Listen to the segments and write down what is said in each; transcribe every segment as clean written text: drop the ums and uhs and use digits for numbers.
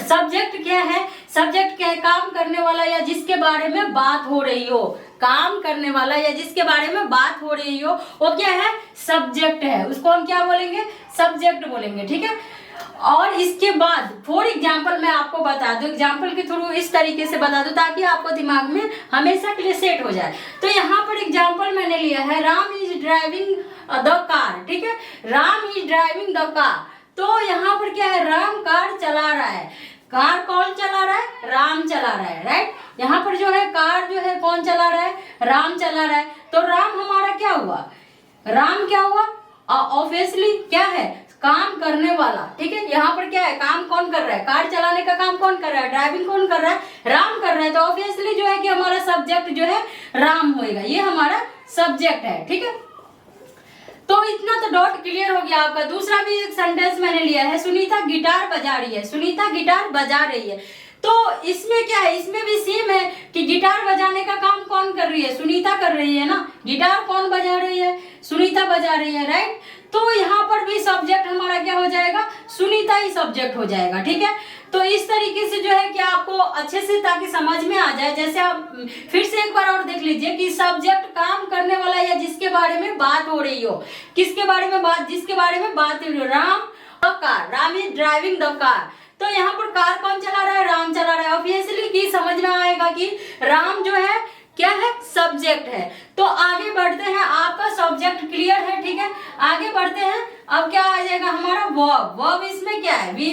Subject क्या है? Subject क्या है? काम करने वाला या जिसके बारे में बात हो रही हो, काम करने वाला या जिसके बारे में बात हो रही हो वो क्या है? सब्जेक्ट है। उसको हम क्या बोलेंगे? सब्जेक्ट बोलेंगे। ठीक है। और इसके बाद फॉर एग्जाम्पल मैं आपको बता दूं, एग्जाम्पल के थ्रू इस तरीके से बता दूं ताकि आपको दिमाग में हमेशा के लिए सेट हो जाए। तो यहाँ पर एग्जाम्पल मैंने लिया है, Ram is driving the car. ठीक है, Ram is driving the car. तो यहाँ पर क्या है? राम कार चला रहा है। कार कौन चला रहा है? राम चला रहा है। राइट, यहाँ पर जो है कार जो है कौन चला रहा है? राम चला रहा है। तो राम हमारा क्या हुआ? राम क्या हुआ? ऑब्वियसली क्या है? काम करने वाला। ठीक है, यहाँ पर क्या है? काम कौन कर रहा है? कार चलाने का काम कौन कर रहा है? ड्राइविंग कौन कर रहा है? राम कर रहा है। तो ऑब्वियसली जो है कि हमारा सब्जेक्ट जो है राम होएगा, ये हमारा सब्जेक्ट है। ठीक है, तो इतना तो डॉट क्लियर हो गया आपका। दूसरा भी एक सेंटेंस मैंने लिया है, सुनीता गिटार बजा रही है। सुनीता गिटार बजा रही है। तो इसमें क्या है? इसमें भी सेम है कि गिटार बजाने का काम कौन कर रही है? सुनीता कर रही है ना। गिटार कौन बजा रही है? सुनीता बजा रही है। राइट, तो यहाँ पर भी सब्जेक्ट हमारा क्या हो जाएगा? सुनीता ही सब्जेक्ट हो जाएगा। ठीक है, तो इस तरीके से जो है कि आपको अच्छे से ताकि समझ में आ जाए, जैसे आप फिर से एक बार और देख लीजिए कि सब्जेक्ट काम करने वाला या जिसके बारे में बात हो रही हो, किसके बारे में बात? जिसके बारे में बात हो रही हो। Ram the car, Ram is driving the car. तो यहाँ पर कार कौन चला रहा है? राम चला रहा है। ऑब्वियसली की समझ में आएगा कि राम जो है क्या है? सब्जेक्ट है। तो आगे बढ़ते हैं, आपका सब्जेक्ट क्लियर है। ठीक है, आगे बढ़ते हैं। अब क्या आ जाएगा हमारा? वर्ब। वर्ब इसमें क्या है? वी।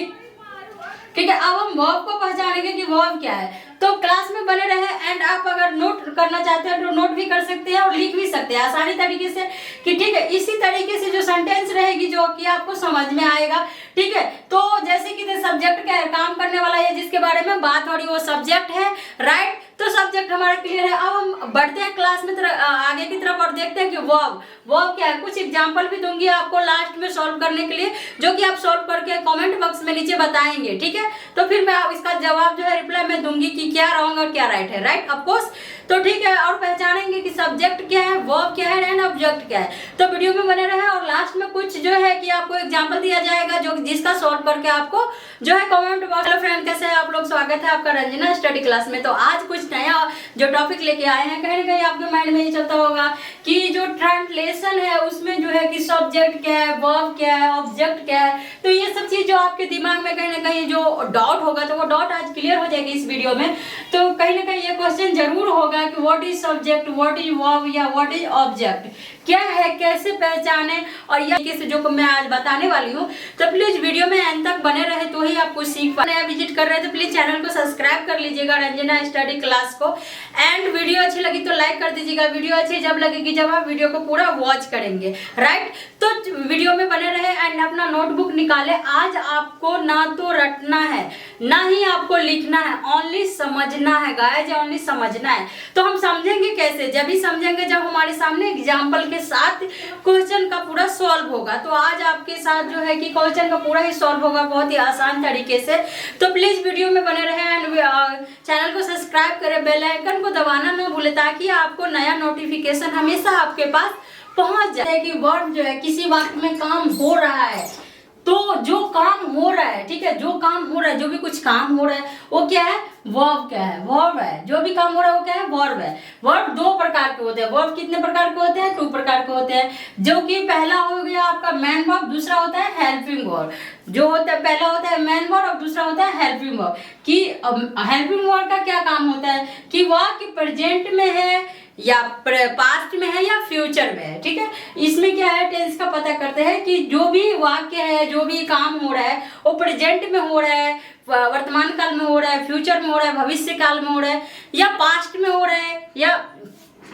ठीक है, अब हम वर्ब को पहचानेंगे कि वर्ब क्या है। तो क्लास में बने रहे एंड आप अगर नोट करना चाहते हैं तो नोट भी कर सकते हैं और लिख भी सकते हैं आसानी तरीके से कि ठीक है, इसी तरीके से जो सेंटेंस रहेगी जो कि आपको समझ में आएगा। ठीक है, तो जैसे कि सब्जेक्ट क्या है? काम करने वाला है जिसके बारे में बात हो रही है वो सब्जेक्ट है। राइट, तो सब्जेक्ट हमारा क्लियर है। अब हम बढ़ते हैं क्लास में आगे की तरफ और देखते हैं कि वर्ब। वर्ब क्या है? कुछ एग्जांपल भी दूंगी आपको लास्ट में सॉल्व करने के लिए, जो कि आप सॉल्व करके कमेंट बॉक्स में नीचे बताएंगे। ठीक है, तो फिर मैं इसका जवाब जो है रिप्लाई में दूंगी कि क्या रॉन्ग और क्या राइट है। Right, of course. तो ठीक है, और पहचानेंगे कि सब्जेक्ट क्या है, वर्ब क्या है एंड ऑब्जेक्ट क्या है। तो वीडियो में बने रहे और लास्ट में कुछ जो है कि आपको एग्जांपल दिया जाएगा जो जिसका सॉल्व करके आपको जो है कमेंट बॉक्स। हेलो फ्रेंड, कैसे हैं आप लोग? स्वागत है आपका रंजना स्टडी क्लास में। तो आज कुछ नया जो टॉपिक लेके आए हैं, कहीं ना कहीं आपके माइंड में ये चलता होगा कि जो ट्रांसलेशन है उसमें जो है कि सब्जेक्ट क्या है, वर्ब क्या है, ऑब्जेक्ट क्या है। तो ये सब चीज जो आपके दिमाग में कहीं ना कहीं जो डाउट होगा तो वो डाउट आज क्लियर हो जाएगी इस वीडियो में। तो कहीं ना कहीं ये क्वेश्चन जरूर होगा कि what is subject, what is verb या व्हाट इज ऑब्जेक्ट, क्या है, कैसे पहचाने। और ये कैसे जो मैं आज बताने वाली हूँ, तो प्लीज वीडियो में एंड तक बने रहे तो ही आप कुछ सीख पाए। नया विजिट कर रहे हैं तो प्लीज चैनल को सब्सक्राइब कर लीजिएगा रंजना स्टडी क्लास को। एंड वीडियो अच्छी लगी तो लाइक कर दीजिएगा। वीडियो अच्छी जब लगेगी जब आप वीडियो को पूरा वॉच करेंगे। राइट, तो वीडियो में बने रहे एंड अपना नोटबुक निकाले। आज आपको ना तो रटना है ना ही आपको लिखना है, ओनली समझना है गाइस, ओनली समझना है। तो हम समझेंगे कैसे? जब भी समझेंगे जब हमारे सामने एग्जाम्पल के साथ क्वेश्चन का पूरा सॉल्व होगा। तो आज आपके साथ जो है कि क्वेश्चन का पूरा ही सॉल्व होगा बहुत ही आसान तरीके से। तो प्लीज वीडियो में बने रहे एंड चैनल को सब्सक्राइब करें, बेल आइकन को दबाना ना भूले ताकि आपको नया नोटिफिकेशन हमेशा आपके पास पहुंच जाए कि वर्ब जो है किसी वक्त में काम हो रहा है। तो जो काम हो रहा है, ठीक है, जो काम हो रहा है, जो भी कुछ काम हो रहा है वो क्या है? वर्ब क्या है? वर्ब है। जो भी काम हो रहा है वो क्या है? वर्ब है। वर्ब दो प्रकार के होते हैं। वर्ब कितने प्रकार के होते हैं? 2 प्रकार के होते हैं। जो कि पहला हो गया आपका मेन वर्ब, दूसरा होता है हेल्पिंग वर्ब। जो होता है पहला होता है मेन वर्ब और दूसरा होता है हेल्पिंग वर्ब। कि हेल्पिंग वर्ब का क्या काम होता है कि वाक्य प्रेजेंट में है या पास्ट में है या फ्यूचर में है। ठीक है, इसमें क्या है? टेंस का पता करते हैं कि जो भी वाक्य है, जो भी काम हो रहा है वो प्रेजेंट में हो रहा है, वर्तमान काल में हो रहा है, फ्यूचर में हो रहा है, भविष्य काल में हो रहा है, या पास्ट में हो रहा है या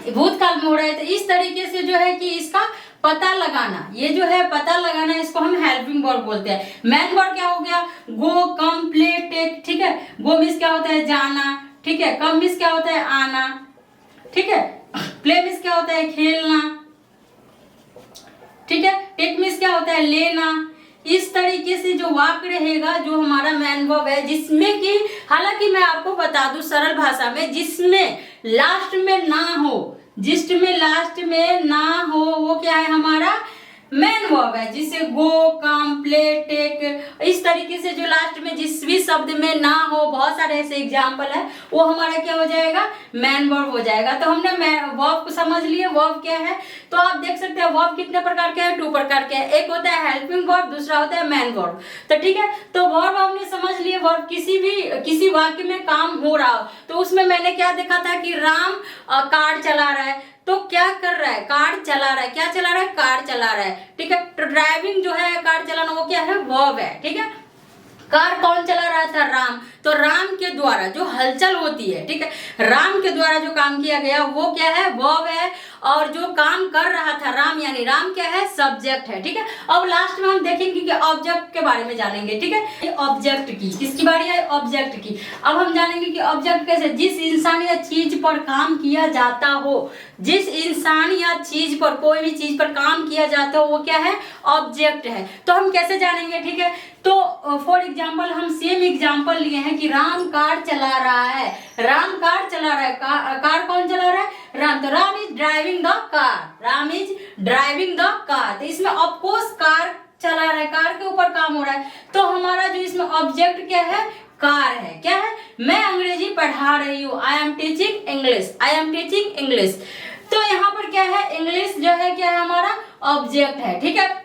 भूतकाल में हो रहा है। तो इस तरीके से जो है कि इसका पता लगाना, ये जो है पता लगाना, इसको हम हेल्पिंग वर्ब बोलते हैं। मेन वर्ब क्या हो गया? गो, कम, प्ले, टेक। ठीक है, गो मीन्स क्या होता है? जाना। ठीक है, कम मीन्स क्या होता है? आना। ठीक है, प्ले मीन्स क्या होता है? खेलना। ठीक है, टेक मीन्स क्या होता है? लेना। इस तरीके से जो वाक्य रहेगा जो हमारा मेन वर्ब है, जिसमें कि हालांकि मैं आपको बता दूं सरल भाषा में, जिसमें लास्ट में ना हो, जिस्ट में लास्ट में ना हो, वो क्या है हमारा? मेन वर्ब है, जिससे गो, कम, प्ले, टेक, इस तरीके से जो लास्ट में जिस भी शब्द में ना हो, बहुत सारे ऐसे एग्जाम्पल है, वो हमारा क्या हो जाएगा, मेन वर्ब हो जाएगा। तो हमने वर्ब को समझ लिए, वर्ब क्या है। तो आप देख सकते हैं वर्ब कितने प्रकार के हैं, 2 प्रकार के हैं। एक होता है हेल्पिंग वर्ब, दूसरा होता है मेन वर्ब। तो ठीक है, तो वर्ब हमने समझ लिए। वर्ब किसी वाक्य में काम हो रहा हो, तो उसमें मैंने क्या देखा था कि राम कार चला रहा है, तो क्या कर रहा है, कार चला रहा है। क्या चला रहा है, कार चला रहा है। ठीक है, तो ड्राइविंग जो है, कार चलाना, वो क्या है, वर्ब है। ठीक है, कार कौन चला रहा था, राम। तो राम के द्वारा जो हलचल होती है, ठीक है, राम के द्वारा जो काम किया गया वो क्या है, वर्ब है। और जो काम कर रहा था राम, यानी राम क्या है, सब्जेक्ट है। ठीक है, अब लास्ट में हम देखेंगे कि ऑब्जेक्ट के बारे में जानेंगे। ठीक है, ऑब्जेक्ट की किसकी बारी है, ऑब्जेक्ट की। अब हम जानेंगे कि ऑब्जेक्ट कैसे, जिस इंसान या चीज पर काम किया जाता हो, जिस इंसान या चीज पर, कोई भी चीज पर काम किया जाता हो, वो क्या है, ऑब्जेक्ट है। तो हम कैसे जानेंगे, ठीक है, तो फॉर एग्जाम्पल हम सेम एग्जाम्पल लिए हैं कि राम कार चला रहा है, राम कार चला रहा है। कार कौन चला रहा है, राम। तो Ram is driving the car, Ram is driving the car. तो इसमें ऑफकोर्स कार चला रहा है, कार के ऊपर काम हो रहा है। तो हमारा जो इसमें ऑब्जेक्ट क्या है, कार है। क्या है, मैं अंग्रेजी पढ़ा रही हूँ, I am teaching English, I am teaching English. तो यहाँ पर क्या है, इंग्लिश जो है क्या है, हमारा ऑब्जेक्ट है। ठीक है,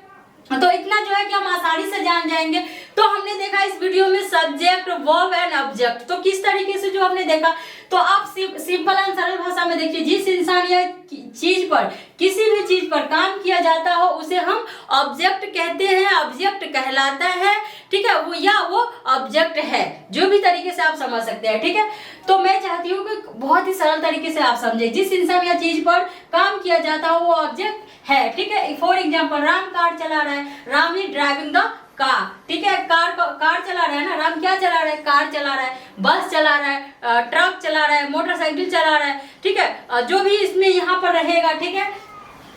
तो इतना जो है कि हम आसानी से जान जाएंगे। तो हमने देखा इस वीडियो में सब्जेक्ट, वर्ब एंड ऑब्जेक्ट। तो किस तरीके से जो हमने देखा, तो आप सिंपल एंड सरल भाषा में देखिए, जिस इंसान या चीज पर, किसी भी चीज पर काम किया जाता हो, उसे हम ऑब्जेक्ट कहते हैं, ऑब्जेक्ट कहलाता है। ठीक है, वो ऑब्जेक्ट है, जो भी तरीके से आप समझ सकते हैं। ठीक है, तो मैं चाहती हूँ कि बहुत ही सरल तरीके से आप समझे, जिस इंसान या चीज पर काम किया जाता हो वो ऑब्जेक्ट है। ठीक है, फॉर एग्जाम्पल राम कार चला रहा है, Ram is driving the car. ठीक है, कार चला रहा है ना, राम क्या चला रहा है, कार चला रहा है, बस चला रहा है, ट्रक चला रहा है, मोटरसाइकिल चला रहा है। ठीक है, जो भी इसमें यहाँ पर रहेगा, ठीक है,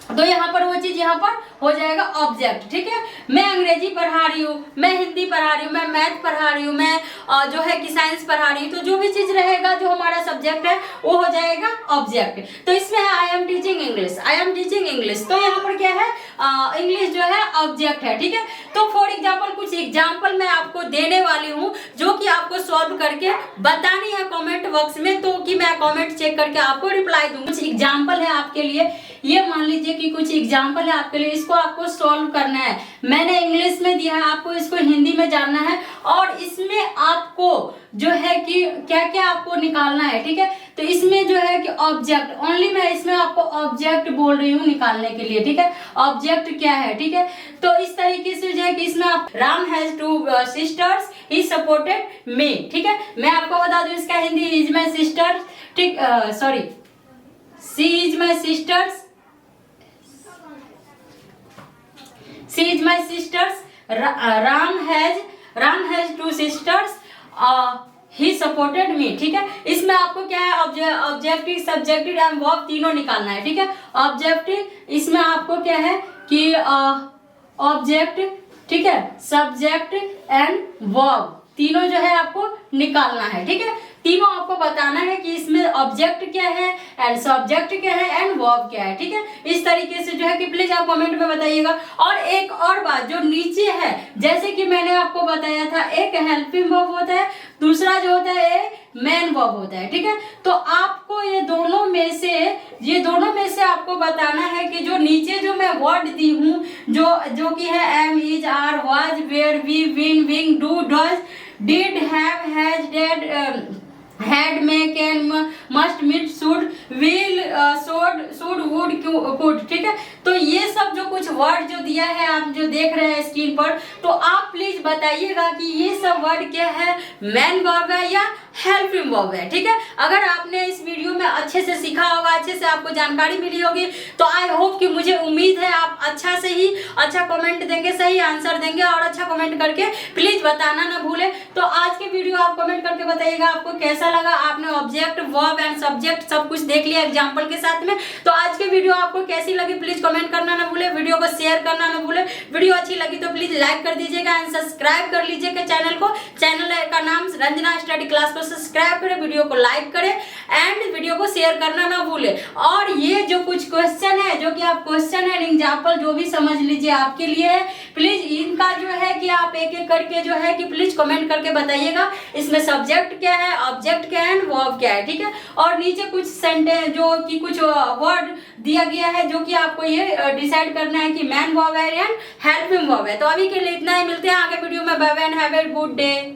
तो यहाँ पर वो चीज यहाँ पर हो जाएगा ऑब्जेक्ट। ठीक है, मैं अंग्रेजी पढ़ा रही हूँ, मैं हिंदी पढ़ा रही हूँ, मैं मैथ पढ़ा रही हूँ, मैं जो है कि साइंस पढ़ा रही हूँ। तो जो भी चीज रहेगा जो हमारा सब्जेक्ट है वो हो जाएगा ऑब्जेक्ट। तो इसमें है I am teaching English, I am teaching English. तो यहाँ पर क्या है, इंग्लिश जो है ऑब्जेक्ट है। ठीक है, तो फॉर एग्जाम्पल कुछ एग्जाम्पल मैं आपको देने वाली हूँ, जो कि आपको सॉल्व करके बतानी है कॉमेंट बॉक्स में, तो कि मैं कॉमेंट चेक करके आपको रिप्लाई दूंगी। कुछ एग्जाम्पल है आपके लिए, ये मान लीजिए कि कुछ एग्जाम्पल है आपके लिए, इसको आपको सॉल्व करना है। मैंने इंग्लिश में दिया है, आपको इसको हिंदी में जानना है, और इसमें आपको जो है कि क्या क्या आपको निकालना है। ठीक है, तो इसमें जो है कि ऑब्जेक्ट, ओनली मैं इसमें आपको ऑब्जेक्ट बोल रही हूँ निकालने के लिए। ठीक है, ऑब्जेक्ट क्या है। ठीक है, तो इस तरीके से जो है कि इसमें आप, Ram has 2 sisters, he supported me. ठीक है, मैं आपको बता दूं इसका हिंदी, इज माई सिस्टर, ठीक, sorry, she is my sisters, she is my sisters. Ram has 2 sisters. He supported me. ठीक है, इसमें आपको क्या है, ऑब्जेक्टिव, सब्जेक्टिव एंड वर्ब तीनों निकालना है। ठीक है, ऑब्जेक्टिव, इसमें आपको क्या है कि ऑब्जेक्ट, ठीक है, सब्जेक्ट एंड वर्ब तीनों जो है आपको निकालना है। ठीक है, तीनों आपको बताना है कि इसमें ऑब्जेक्ट क्या है एंड सब्जेक्ट क्या है एंड वर्ब क्या है। ठीक है, इस तरीके से जो है कि प्लीज आप कमेंट में बताइएगा। और एक और बात जो नीचे है, जैसे कि मैंने आपको बताया था, एक हेल्पिंग वर्ब होता है, दूसरा जो होता है मेन वर्ब होता है। ठीक है, तो आपको ये दोनों में से आपको बताना है कि जो नीचे जो मैं वर्ड दी हूँ, जो कि है am, is, are, was, were, be, been, being, do, does, did, have, has, had, had, may, can, must, meet, should, will, should, would, could। ठीक है, तो ये सब जो कुछ वर्ड जो दिया है, आप जो देख रहे हैं स्क्रीन पर, तो आप प्लीज बताइएगा कि ये सब वर्ड क्या है, मेन वर्ब है या हेल्पिंग वर्ब है। ठीक है, अगर आपने इस वीडियो में अच्छे से सीखा होगा, अच्छे से आपको जानकारी मिली होगी, तो आई होप कि, मुझे उम्मीद है आप अच्छा से ही अच्छा कमेंट देंगे, सही आंसर देंगे, और अच्छा कमेंट करके प्लीज बताना ना भूले। तो आज की वीडियो आप कमेंट करके बताइएगा आपको कैसा लगा। आपने ऑब्जेक्ट, वर्ब एंड सब्जेक्ट सब कुछ देख लिया एग्जांपल के साथ में। तो आज की वीडियो आपको कैसी लगी प्लीज कमेंट करना ना भूले, वीडियो को शेयर करना ना भूले। वीडियो अच्छी लगी तो प्लीज लाइक कर दीजिएगा एंड सब्सक्राइब कर लीजिएगा चैनल को। चैनल का नाम रंजना स्टडी क्लास को सब्सक्राइब करें, वीडियो को लाइक करें एंड वीडियो को शेयर करना ना भूले। और ये जो कुछ क्वेश्चन है, जो कि आप क्वेश्चन एंड एग्जाम्पल जो भी समझ लीजिए आपके लिए है, प्लीज इनका जो है कि आप एक एक करके जो है कि प्लीज कमेंट करके बताइएगा इसमें सब्जेक्ट क्या है, ऑब्जेक्ट क्या है, वर्ब क्या है, ठीक है। और नीचे कुछ सेंटेंस जो कि कुछ वर्ड दिया गया है जो कि आपको ये डिसाइड करना है कि मैन वर्ब है या हेल्पिंग वर्ब है। तो अभी के लिए इतना ही, मिलते हैं आगे वीडियो में। Bye bye and have a good day.